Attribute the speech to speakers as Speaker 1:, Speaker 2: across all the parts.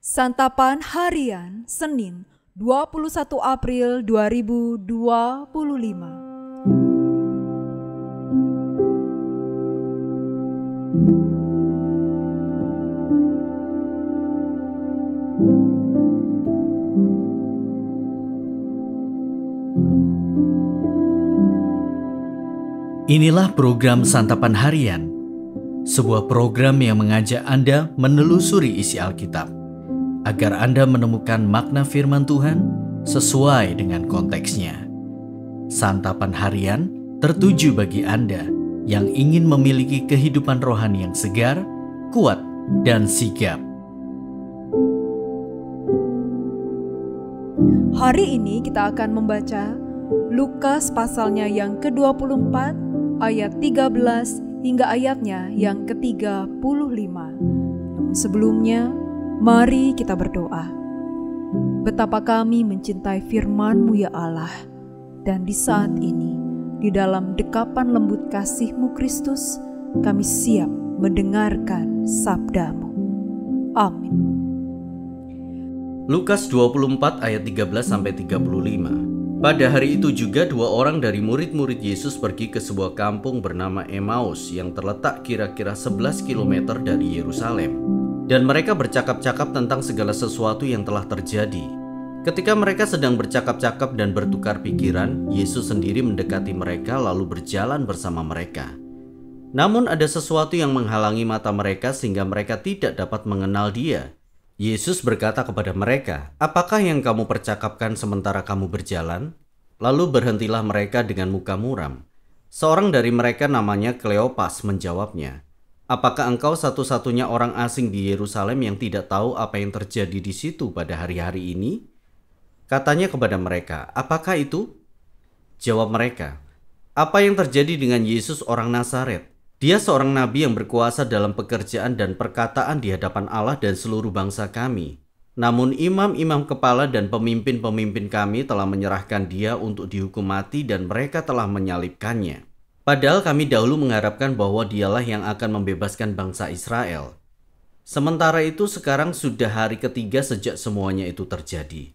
Speaker 1: Santapan Harian Senin 21 April 2025.
Speaker 2: Inilah program Santapan Harian, sebuah program yang mengajak Anda menelusuri isi Alkitab, agar Anda menemukan makna firman Tuhan sesuai dengan konteksnya. Santapan Harian tertuju bagi Anda yang ingin memiliki kehidupan rohani yang segar, kuat, dan sigap.
Speaker 1: Hari ini kita akan membaca Lukas pasalnya yang ke-24 ayat 13 hingga ayatnya yang ke-35. Sebelumnya, mari kita berdoa. Betapa kami mencintai firman-Mu ya Allah, dan di saat ini, di dalam dekapan lembut kasih-Mu Kristus, kami siap mendengarkan sabda-Mu. Amin.
Speaker 2: Lukas 24 ayat 13-35. Pada hari itu juga dua orang dari murid-murid Yesus pergi ke sebuah kampung bernama Emmaus yang terletak kira-kira 11 km dari Yerusalem. Dan mereka bercakap-cakap tentang segala sesuatu yang telah terjadi. Ketika mereka sedang bercakap-cakap dan bertukar pikiran, Yesus sendiri mendekati mereka lalu berjalan bersama mereka. Namun ada sesuatu yang menghalangi mata mereka sehingga mereka tidak dapat mengenal Dia. Yesus berkata kepada mereka, "Apakah yang kamu percakapkan sementara kamu berjalan?" Lalu berhentilah mereka dengan muka muram. Seorang dari mereka namanya Kleopas menjawabnya, "Apakah engkau satu-satunya orang asing di Yerusalem yang tidak tahu apa yang terjadi di situ pada hari-hari ini?" Katanya kepada mereka, "Apakah itu?" Jawab mereka, "Apa yang terjadi dengan Yesus orang Nazaret? Dia seorang nabi yang berkuasa dalam pekerjaan dan perkataan di hadapan Allah dan seluruh bangsa kami. Namun imam-imam kepala dan pemimpin-pemimpin kami telah menyerahkan dia untuk dihukum mati dan mereka telah menyalibkannya. Padahal kami dahulu mengharapkan bahwa dialah yang akan membebaskan bangsa Israel. Sementara itu sekarang sudah hari ketiga sejak semuanya itu terjadi.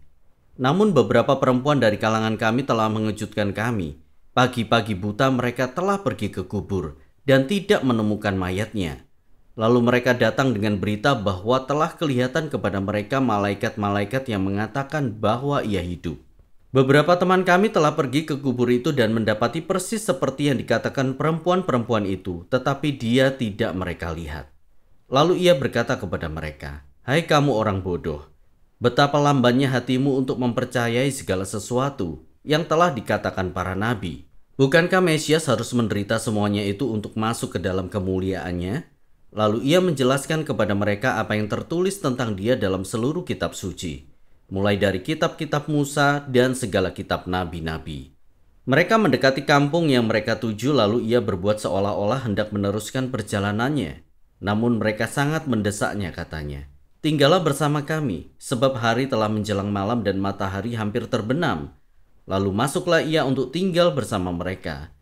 Speaker 2: Namun beberapa perempuan dari kalangan kami telah mengejutkan kami. Pagi-pagi buta mereka telah pergi ke kubur dan tidak menemukan mayatnya. Lalu mereka datang dengan berita bahwa telah kelihatan kepada mereka malaikat-malaikat yang mengatakan bahwa ia hidup. Beberapa teman kami telah pergi ke kubur itu dan mendapati persis seperti yang dikatakan perempuan-perempuan itu, tetapi dia tidak mereka lihat. Lalu ia berkata kepada mereka, "Hai kamu orang bodoh, betapa lambannya hatimu untuk mempercayai segala sesuatu yang telah dikatakan para nabi. Bukankah Mesias harus menderita semuanya itu untuk masuk ke dalam kemuliaannya?" Lalu ia menjelaskan kepada mereka apa yang tertulis tentang dia dalam seluruh kitab suci, mulai dari kitab-kitab Musa dan segala kitab nabi-nabi. Mereka mendekati kampung yang mereka tuju, lalu ia berbuat seolah-olah hendak meneruskan perjalanannya. Namun mereka sangat mendesaknya, katanya, "Tinggallah bersama kami, sebab hari telah menjelang malam dan matahari hampir terbenam." Lalu masuklah ia untuk tinggal bersama mereka.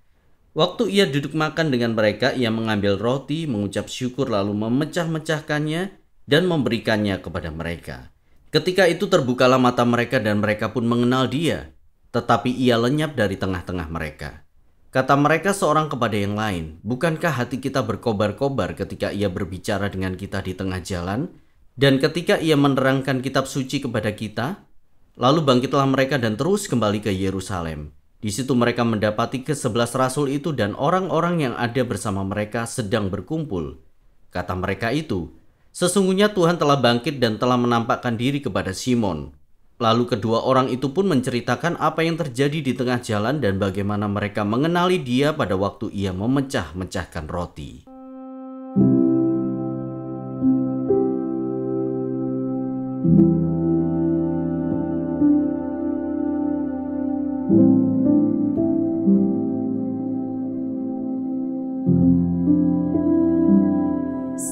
Speaker 2: Waktu ia duduk makan dengan mereka, ia mengambil roti, mengucap syukur lalu memecah-mecahkannya dan memberikannya kepada mereka. Ketika itu terbukalah mata mereka dan mereka pun mengenal dia, tetapi ia lenyap dari tengah-tengah mereka. Kata mereka seorang kepada yang lain, "Bukankah hati kita berkobar-kobar ketika ia berbicara dengan kita di tengah jalan dan ketika ia menerangkan kitab suci kepada kita?" Lalu bangkitlah mereka dan terus kembali ke Yerusalem. Di situ mereka mendapati ke-11 rasul itu dan orang-orang yang ada bersama mereka sedang berkumpul. Kata mereka itu, "Sesungguhnya Tuhan telah bangkit dan telah menampakkan diri kepada Simon." Lalu kedua orang itu pun menceritakan apa yang terjadi di tengah jalan dan bagaimana mereka mengenali dia pada waktu ia memecah-mecahkan roti.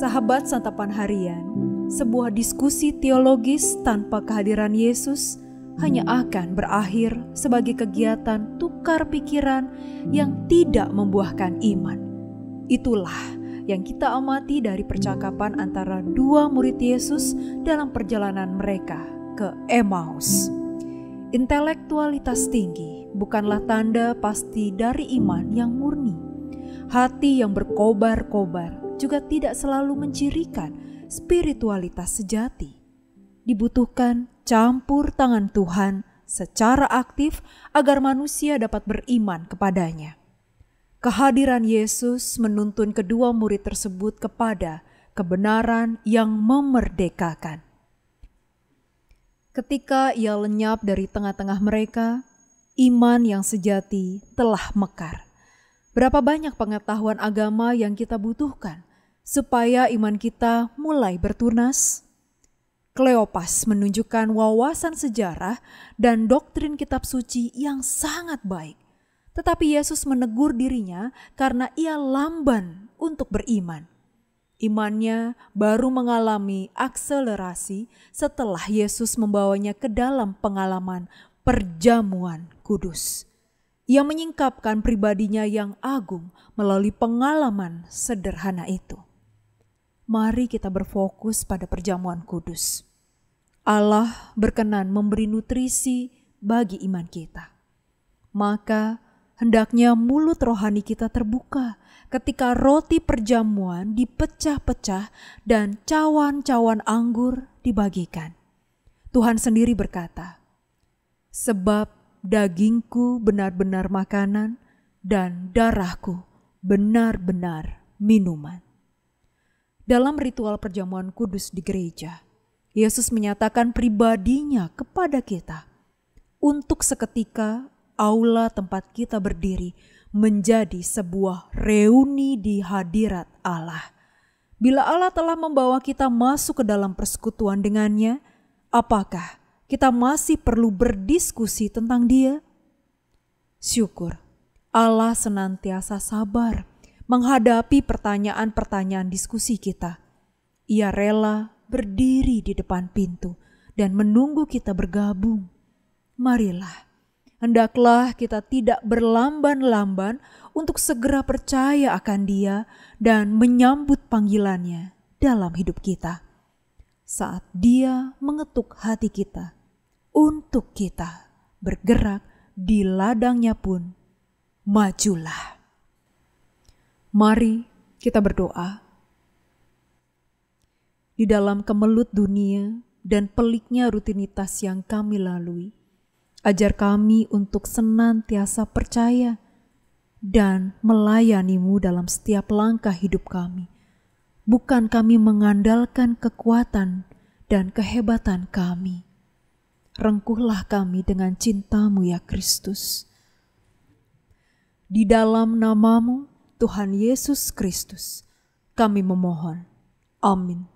Speaker 1: Sahabat Santapan Harian, sebuah diskusi teologis tanpa kehadiran Yesus hanya akan berakhir sebagai kegiatan tukar pikiran yang tidak membuahkan iman. Itulah yang kita amati dari percakapan antara dua murid Yesus dalam perjalanan mereka ke Emmaus. Intelektualitas tinggi bukanlah tanda pasti dari iman yang murni. Hati yang berkobar-kobar juga tidak selalu mencirikan spiritualitas sejati. Dibutuhkan campur tangan Tuhan secara aktif agar manusia dapat beriman kepadanya. Kehadiran Yesus menuntun kedua murid tersebut kepada kebenaran yang memerdekakan. Ketika ia lenyap dari tengah-tengah mereka, iman yang sejati telah mekar. Berapa banyak pengetahuan agama yang kita butuhkan supaya iman kita mulai bertunas? Kleopas menunjukkan wawasan sejarah dan doktrin kitab suci yang sangat baik. Tetapi Yesus menegur dirinya karena ia lamban untuk beriman. Imannya baru mengalami akselerasi setelah Yesus membawanya ke dalam pengalaman perjamuan kudus. Ia menyingkapkan pribadinya yang agung melalui pengalaman sederhana itu. Mari kita berfokus pada perjamuan kudus. Allah berkenan memberi nutrisi bagi iman kita. Maka hendaknya mulut rohani kita terbuka ketika roti perjamuan dipecah-pecah dan cawan-cawan anggur dibagikan. Tuhan sendiri berkata, "Sebab dagingku benar-benar makanan dan darahku benar-benar minuman." Dalam ritual perjamuan kudus di gereja, Yesus menyatakan pribadinya kepada kita. Untuk seketika, aula tempat kita berdiri menjadi sebuah reuni di hadirat Allah. Bila Allah telah membawa kita masuk ke dalam persekutuan dengannya, apakah kita masih perlu berdiskusi tentang Dia? Syukur, Allah senantiasa sabar menghadapi pertanyaan-pertanyaan diskusi kita. Ia rela berdiri di depan pintu dan menunggu kita bergabung. Marilah, hendaklah kita tidak berlamban-lamban untuk segera percaya akan Dia dan menyambut panggilannya dalam hidup kita. Saat Dia mengetuk hati kita, untuk kita bergerak di ladangnya pun, majulah. Mari kita berdoa. Di dalam kemelut dunia dan peliknya rutinitas yang kami lalui, ajar kami untuk senantiasa percaya dan melayani-Mu dalam setiap langkah hidup kami. Bukan kami mengandalkan kekuatan dan kehebatan kami. Rengkuhlah kami dengan cinta-Mu ya Kristus. Di dalam nama-Mu, Tuhan Yesus Kristus, kami memohon. Amin.